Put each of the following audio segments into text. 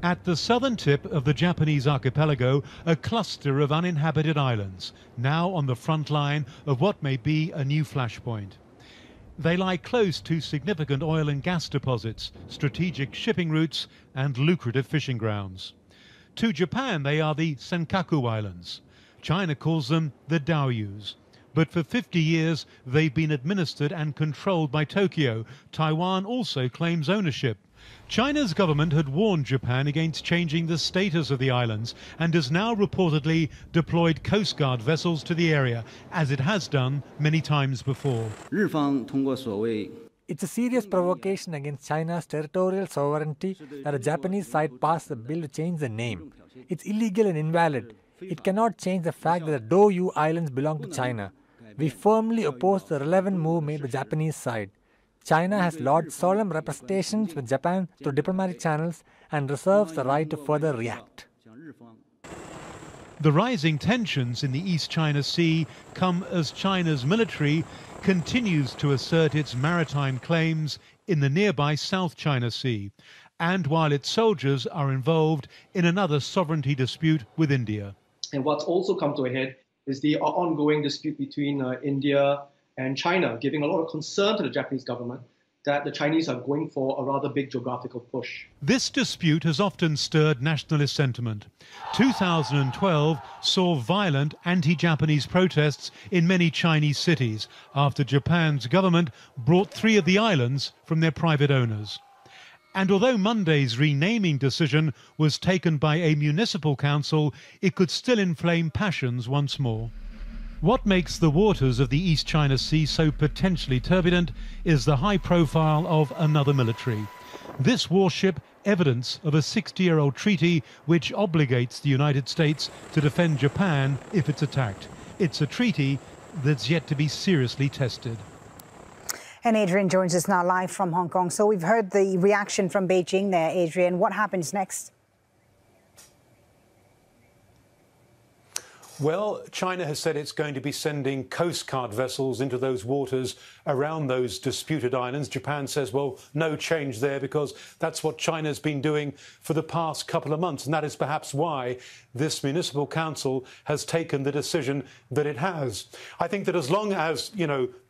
At the southern tip of the Japanese archipelago, a cluster of uninhabited islands, now on the front line of what may be a new flashpoint. They lie close to significant oil and gas deposits, strategic shipping routes and lucrative fishing grounds. To Japan, they are the Senkaku Islands. China calls them the Diaoyus. But for 50 years, they've been administered and controlled by Tokyo. Taiwan also claims ownership. China's government had warned Japan against changing the status of the islands and has now reportedly deployed Coast Guard vessels to the area, as it has done many times before. It's a serious provocation against China's territorial sovereignty that a Japanese side passed a bill to change the name. It's illegal and invalid. It cannot change the fact that the Diaoyu Islands belong to China. We firmly oppose the relevant move made by the Japanese side. China has lodged solemn representations with Japan through diplomatic channels and reserves the right to further react. The rising tensions in the East China Sea come as China's military continues to assert its maritime claims in the nearby South China Sea, and while its soldiers are involved in another sovereignty dispute with India. And what's also come to a head is the ongoing dispute between India and China, giving a lot of concern to the Japanese government that the Chinese are going for a rather big geographical push. This dispute has often stirred nationalist sentiment. 2012 saw violent anti-Japanese protests in many Chinese cities after Japan's government brought 3 of the islands from their private owners. And although Monday's renaming decision was taken by a municipal council, it could still inflame passions once more. What makes the waters of the East China Sea so potentially turbulent is the high profile of another military. This warship, evidence of a 60-year-old treaty which obligates the United States to defend Japan if it's attacked. It's a treaty that's yet to be seriously tested. And Adrian joins us now live from Hong Kong. So we've heard the reaction from Beijing there, Adrian. What happens next? Well, China has said it's going to be sending Coast Guard vessels into those waters around those disputed islands. Japan says, well, no change there because that's what China's been doing for the past couple of months. And that is perhaps why this municipal council has taken the decision that it has. I think that as long as,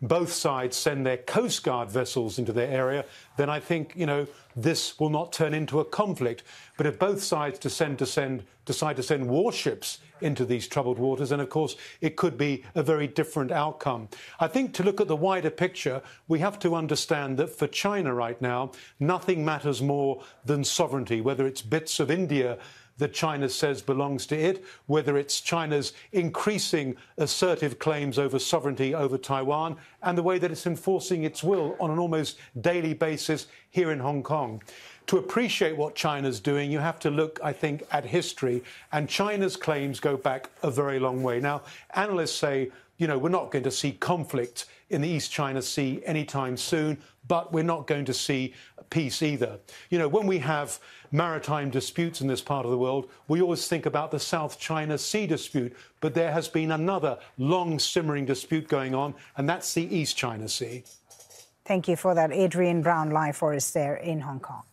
both sides send their Coast Guard vessels into their area, then I think, this will not turn into a conflict. But if both sides decide to send warships into these troubled waters, then of course it could be a very different outcome. I think to look at the wider picture, we have to understand that for China right now, nothing matters more than sovereignty, whether it's bits of India that China says belongs to it, whether it's China's increasing assertive claims over sovereignty over Taiwan, and the way that it's enforcing its will on an almost daily basis here in Hong Kong. To appreciate what China's doing, you have to look, I think, at history, and China's claims go back a very long way. Now, analysts say, we're not going to see conflict in the East China Sea anytime soon, but we're not going to see peace either. When we have maritime disputes in this part of the world, we always think about the South China Sea dispute, but there has been another long simmering dispute going on, and that's the East China Sea. Thank you for that, Adrian Brown, live for us there in Hong Kong.